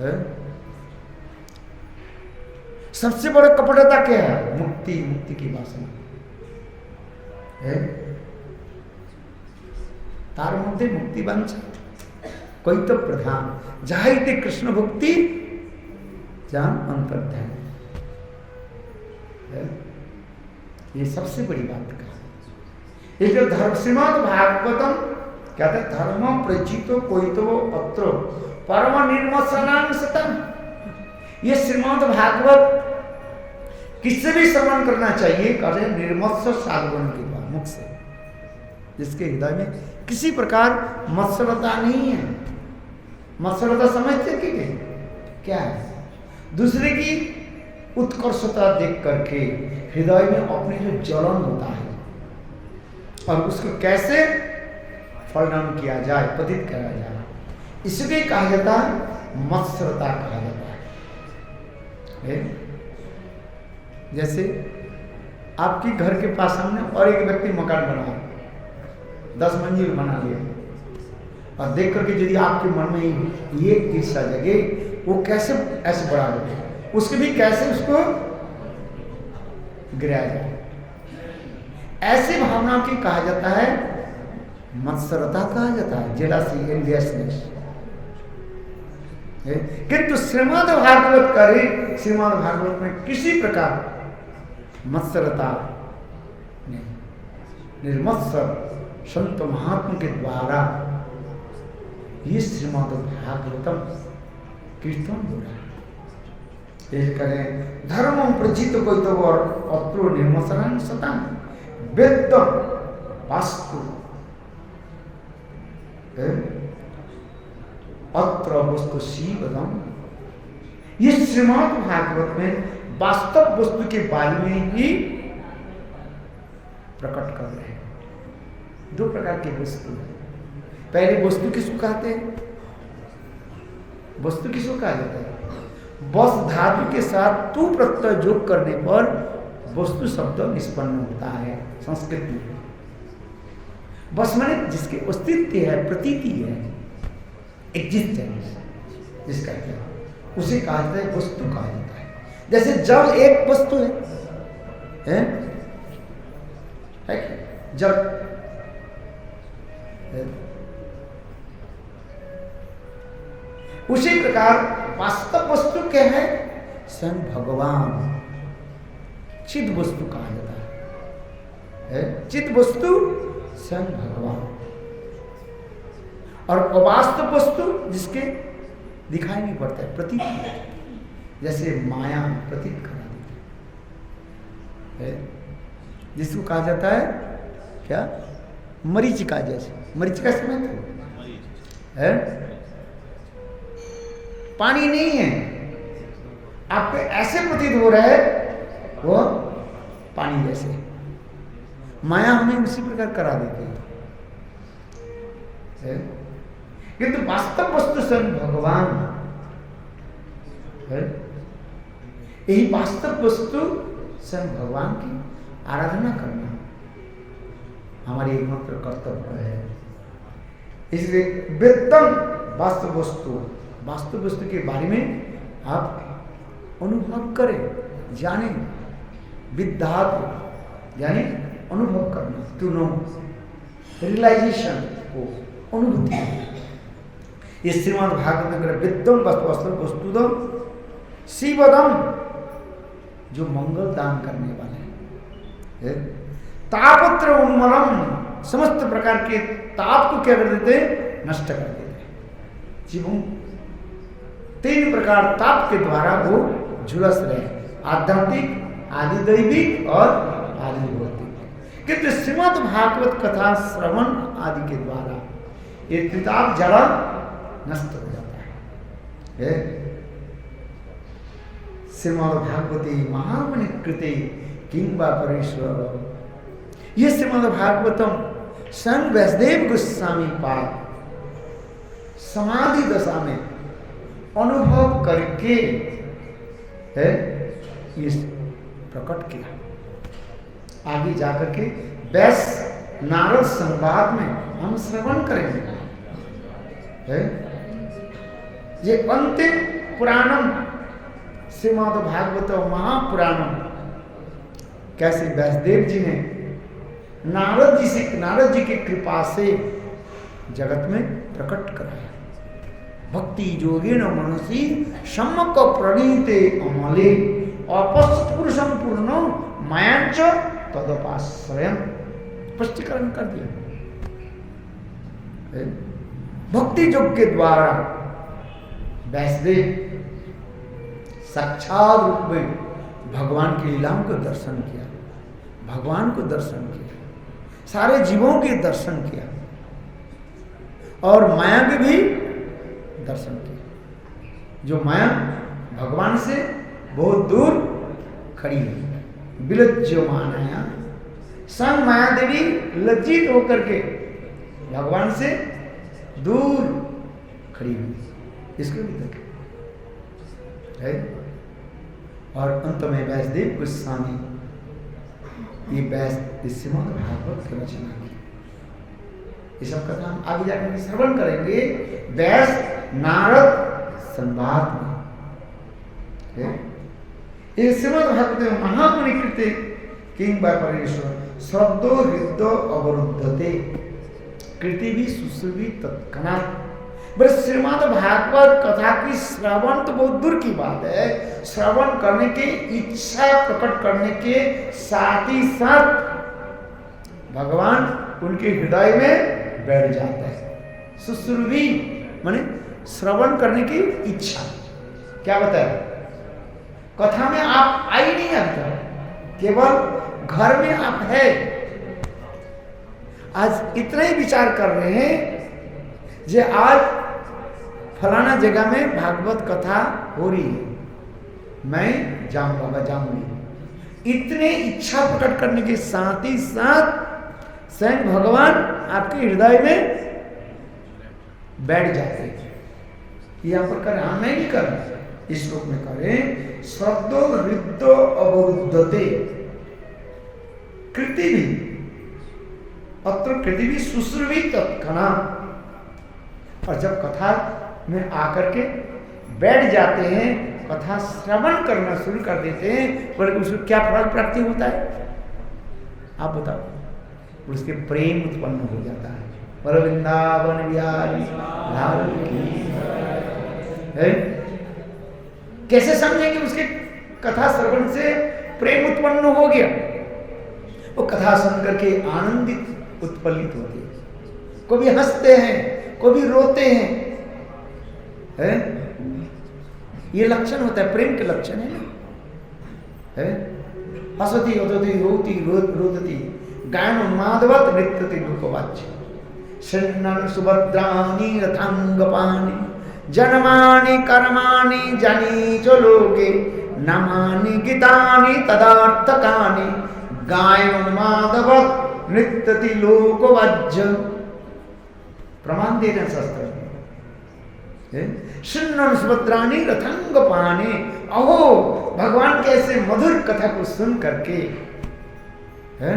है? सबसे बड़ा कपटता क्या है? मुक्ति, मुक्ति की वासना है। तार मध्य मुक्ति वंश कोई तो प्रधान जाहिते कृष्ण भक्ति जान अंतर्ध्यान है। ये सबसे बड़ी बात का ये जो धर्म श्रीमद् भागवतम कहते हैं, धर्म प्रचितो कोई तो अत्र परम निर्मसनान सतम। ये श्रीमद् भागवत किससे भी श्रवण करना चाहिए? कहते निर्मत्स साधवन के द्वारा, मुख से, जिसके हृदय में किसी प्रकार मत्सरता नहीं है। मत्सरता समझते कि क्या है? दूसरे की उत्कर्षता देख करके हृदय में अपने जो जलन होता है और उसको कैसे फलनाम किया जाए, पतित करा जाए, इसलिए कहा जाता है मत्सरता कहा जाता है। जैसे आपकी घर के पास सामने और एक व्यक्ति मकान बना 10 मंजिल बना लिया और देख करके यदि आपके मन में ये ईर्ष्या जगे, वो कैसे ऐसे बढ़ा देते, उसके भी कैसे उसको गिराया जाए, ऐसी भावना की कहा जाता है मत्सरता कहा जाता है, जेलसी, एनवियसनेस। किंतु श्रीमद् भागवत करे, श्रीमद् भागवत में किसी प्रकार मत्सरता नहीं, निर्मत्सर संत महात्मा के द्वारा ये श्रीमद् भागवतम कीर्तन हो रहा है। ये करें धर्मम प्रचित कोई तो और अत्रो निर्मसरण सता वेदम वास्तु अत्र वस्तु शिवदम। ये श्रीमद् भागवत में वास्तव वस्तु के बारे में ही प्रकट कर रहे हैं। 2 प्रकार की वस्तु है। पहले वस्तु किसको कहते हैं? वस्तु किसको कहा जाता है? बस धातु के साथ तू प्रत्यय जोग करने पर वस्तु शब्द निष्पन्न होता है संस्कृत में। बस माने जिसके अस्तित्व है, प्रतीति है, एग्जिस्टेंस जिसका क्या, उसे कहा जाता है वस्तु कहा जाता है। जैसे जल एक वस्तु है जल है? उसी प्रकार वास्तव वस्तु क्या है? स्वयं भगवान चिद वस्तु कहा जाता है। चिद वस्तु स्वयं भगवान। और अवास्तव वस्तु जिसके दिखाई नहीं पड़ता है, प्रतीत है, जैसे माया प्रतीत करा देती है, जिसको कहा जाता है क्या? मरीचिका। जैसे मरीचिका समझते है, पानी नहीं है, आपको ऐसे प्रतीत हो रहा है वो पानी जैसे। माया हमें उसी प्रकार करा देती है, किंतु वास्तव वस्तु स्वयं भगवान है। यही वास्तव वस्तु स्वयं भगवान की आराधना करना हमारी एकमात्र कर्तव्य है। इसलिए वेदम वास्तव वस्तु के बारे में आप अनुभव करें, जाने, विद्यात यानी अनुभव करना, टू नो, रियलाइजेशन को, अनुभूति। ये श्रीमद् भागवत में विद्यम वस्तुदम शिवदम, जो मंगल दान करने वाले हैं। तापत्र उन्मलम, समस्त प्रकार के ताप को क्या कर देते? नष्ट कर देते। जीवों 3 प्रकार ताप के द्वारा वो झुलस रहे, आध्यात्मिक, आदि दैविक और आदि भौतिक। किंतु श्रीमद् भागवत कथा श्रवण आदि के द्वारा ये त्रिताप जला नष्ट हो जाता है। श्रीमद् भागवती महामणि कृते किंबा परेश्वर। ये श्रीमद् भागवतम सन वैष्णदेव गोस्वामी पाद समाधि दशा में अनुभव करके है ये प्रकट किया। आगे जाकर के वैस नारद संवाद में हम श्रवण करेंगे है। ये अंतिम पुराणम, श्रीमद् भागवत महापुराणम, कैसे व्यासदेव जी ने नारद जी की कृपा से जगत में प्रकट कराया। भक्ति योगेन मनसी सम्यक प्रणीते अमले अपश्चित पुरुषम पूर्ण मायांच तदपाश्रयम, स्पष्टीकरण कर दिया। भक्ति योग के द्वारा व्यासदेव साक्षात रूप में भगवान की लीलाओं को दर्शन किया, भगवान को दर्शन किया, सारे जीवों के दर्शन किया और माया के भी दर्शन किया। जो माया भगवान से बहुत दूर खड़ी है, विलज्य मानाया, संग माया देवी लज्जित होकर के भगवान से दूर खड़ी हुई, इसको भी देखें है। और अंत में व्यासदेव गोस्वामी ये श्रीमद् भागवत की रचना की। ये सब कथा हम आगे जाकर श्रवण करेंगे व्यास नारद संवाद में। ये श्रीमद् भागवत में महामुनि कृते किंग व्यापारेश्वर शब्दो हृदय अवरुद्धते कृति भी सुश्रुति तत्क्षणात्। बस श्रीमद् भागवत कथा की श्रवण तो बहुत दूर की बात है, श्रवण करने की इच्छा प्रकट करने के साथ ही साथ भगवान उनके हृदय में बैठ जाता है। सुश्रुति माने श्रवण करने की इच्छा। क्या बताया, कथा में आप आई नहीं आता, केवल घर में आप है। आज इतना ही विचार कर रहे हैं जे आज फलाना जगह में भागवत कथा हो रही है, मैं जाऊंगा जाऊंगी। इतने इच्छा प्रकट करने के साथ ही साथ स्वयं भगवान आपके हृदय में बैठ जाते हैं। यहां पर करें, हाँ मैं नहीं कर रहा, इस श्लोक में करें शब्दो हृदय अवरुद्धते कृति भी, अत्र कृति भी सुश्रुति तत्क्षणात्। और जब कथा में आकर के बैठ जाते हैं, कथा श्रवण करना शुरू कर देते हैं, पर उसको क्या फल प्राप्ति होता है आप बताओ? उसके प्रेम उत्पन्न हो जाता है। पर वृंदावन बिहारी लाल की है। कैसे समझेंगे उसके कथा श्रवण से प्रेम उत्पन्न हो गया? वो कथा सुन करके आनंदित उत्पल्लित होते हैं, कभी हंसते हैं, कभी रोते हैं, है? ये लक्षण होता है, प्रेम के लक्षण है ना, है? हसती हसती रोती रोदती गायन उन्मादवत नृत्यति लोकवाच्य शृण्वन् सुभद्राणि रथांगपाणि जन्मानि कर्माणि जनि च लोके नामानि गीतानि तदार्थकानि गायन उन्मादवत नृत्यति लोकवाच्य। प्रमाण दे रहे हैं शास्त्र। शृण्वन् सुभद्राणि रथांगपाणि, अहो भगवान कैसे मधुर कथा को सुन करके है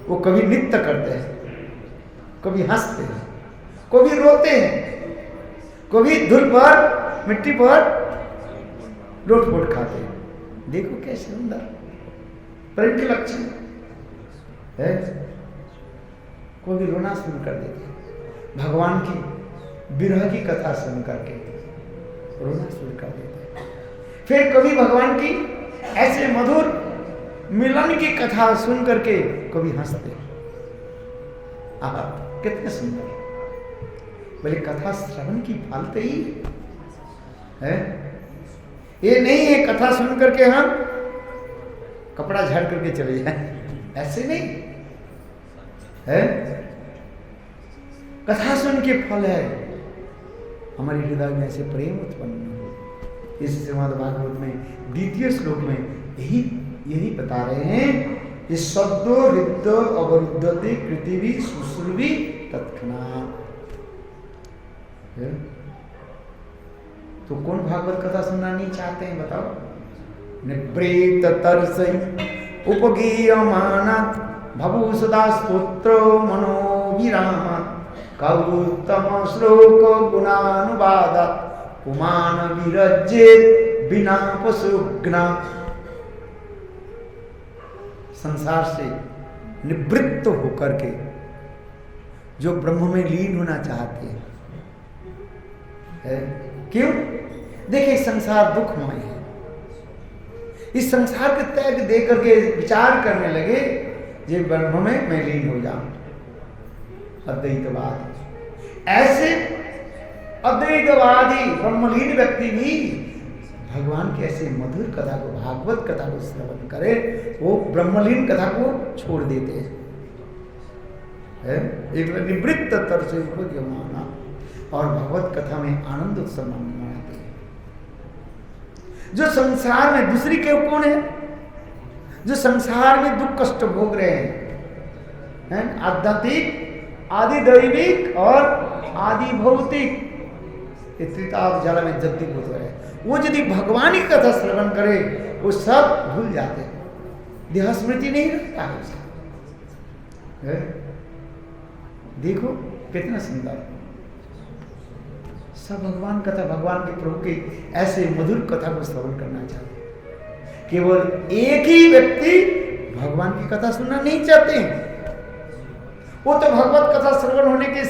वो कभी नृत्य करते हैं, कभी हंसते हैं, कभी रोते हैं, कभी धूल पर मिट्टी पर लोटपोट खाते हैं। देखो कैसे सुंदर प्रेम के लक्षण है। कभी रोना शुरू कर देते हैं, भगवान की विरह की कथा सुन करके रोना शुरू कर देते हैं। फिर कभी भगवान की ऐसे मधुर मिलन की कथा सुन करके कभी हंसते। आहा कितने सुंदर। बोले कथा श्रवण की फलते ही है। ये नहीं है कथा सुन करके हम कपड़ा झाड़ करके चले जाए, ऐसे नहीं है। कथा सुन के फल है हमारे हृदय में ऐसे प्रेम उत्पन्न हो। इस श्रीमद् भागवत में द्वितीय श्लोक में यही बता रहे हैं, ये शब्दो हृदय अवरुद्धते कृति भी सुश्रुति तत्क्षणात्। तो कौन भागवत कथा सुनना नहीं चाहते हैं बताओ? निप्रेत तरसै उपगीयमाना भवु सदा स्तोत्र मनोविरामा कौतम श्लोक गुणानुवादात् पुमान विरजेत बिना पशुघ्ना। संसार से निवृत्त होकर के जो ब्रह्म में लीन होना चाहते हैं, क्यों? देखिए संसार दुखमय है। इस संसार के त्याग दे करके विचार करने लगे ये ब्रह्म में मैं लीन हो जाऊं, अद्वैतवाद। ऐसे अद्वैतवादी ब्रह्मलीन व्यक्ति भी भगवान की ऐसे मधुर कथा को, भागवत कथा को श्रवण करे, वो ब्रह्मलीन कथा को छोड़ देते हैं। एक निवृत्त तर से माना और भगवत कथा में आनंद उत्सव मनाते हैं। जो संसार में दूसरी के कौन है? जो संसार में दुख कष्ट भोग रहे हैं, आध्यात्मिक, आदि दैविक और आदि भौतिक, त्रिताप जल में जल्दी भूत रहे, वो यदि भगवान की कथा श्रवण करे वो सब भूल जाते हैं, देह स्मृति नहीं रखता है उसका। देखो कितना सुंदर सब भगवान कथा, भगवान के प्रभु की ऐसे मधुर कथा को श्रवण करना चाहते। केवल एक ही व्यक्ति भगवान की कथा सुनना नहीं चाहते हैं। वो तो भगवत कथा श्रवण होने के,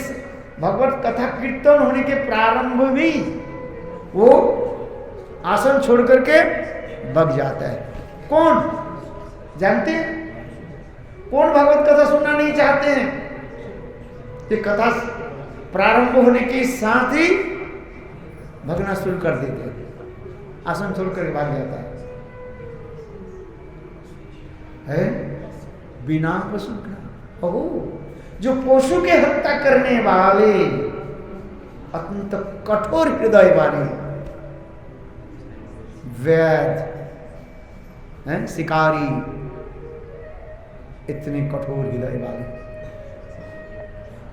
भगवत कथा कीर्तन होने के प्रारंभ भी वो आसन छोड़ करके भग जाता है। कौन जानते हैं? कौन भगवत कथा सुनना नहीं चाहते हैं? ये कथा प्रारंभ होने के साथ ही भगना शुरू कर देते हैं, आसन छोड़ कर भाग जाता है बिना पशु का। ओहो, जो पशु के हत्या करने वाले, अत्यंत कठोर हृदय वाले वैद हैं, शिकारी, इतने कठोर हृदय वाले,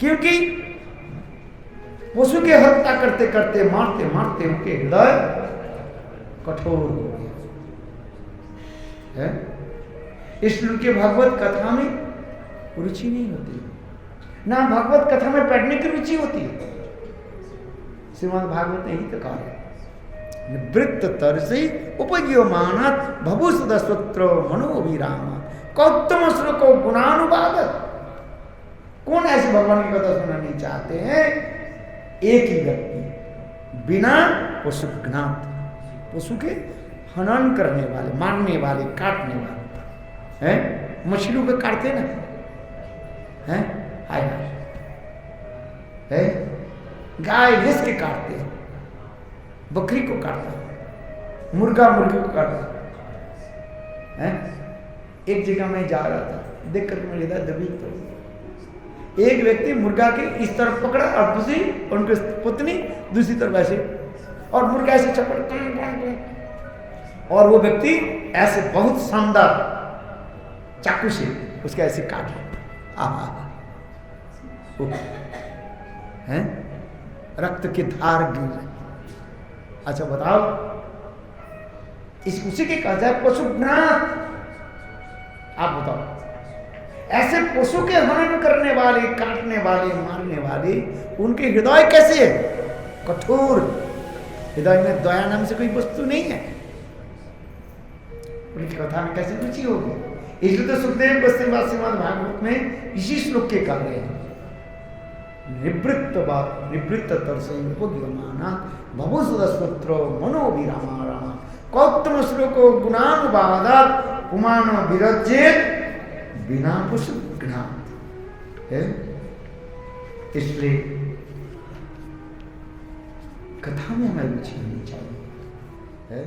क्योंकि पशु के हत्या करते करते, मारते मारते उनके हृदय कठोर हो गए हैं। इसलिए उनके भगवत कथा में रुचि नहीं होती, ना भगवत कथा में पढ़ने की रुचि होती है। श्रीमद् भागवत ने ही तो कहा है, निवृत्त तरसी उपजीवमानात् भभूसुदस्वत्र मनोभिराम कौतम श्लोको गुणानुवादत। कौन ऐसे भगवान की कथा सुनना नहीं चाहते हैं? एक ही व्यक्ति, बिना पशुघ्नात, पशु के हनन करने वाले, मारने वाले, काटने वाले हैं। मछलियों को काटते ना हैं, हाय है, गाय भैंस के काटते हैं, बकरी को काटता है, मुर्गा मुर्गी को काटता है। एक जगह मैं जा रहा था, देख कर मेरे इधर दबी, तो एक व्यक्ति मुर्गा के इस तरफ पकड़ा और दूसरी, उनकी पुतनी दूसरी तरफ ऐसे, और मुर्गा ऐसे चपड़, और वो व्यक्ति ऐसे बहुत शानदार चाकू से उसके ऐसे काट हैं, रक्त की धार गिर रही। अच्छा बताओ, इस उसी के कहा जाए पशुघ्नात। आप बताओ, ऐसे पशु के हनन करने वाले, काटने वाले, मारने वाले, उनके हृदय कैसे है? कठोर हृदय में दया नाम से कोई वस्तु नहीं है। उनकी कथा में कैसे रुचि होगी? इसलिए तो सुखदेव गोस्वामी श्रीमद् भागवत में इसी श्लोक के कह रहे हैं, निवृत्त तरसमाना भवसुदस्वत्र मनोभिरामा रामा कौतम श्लोको गुणानुवादात् पुमान विरजेत बिना पशुघ्नात है। इसलिए कथा में हमें रुचि होनी चाहिए है।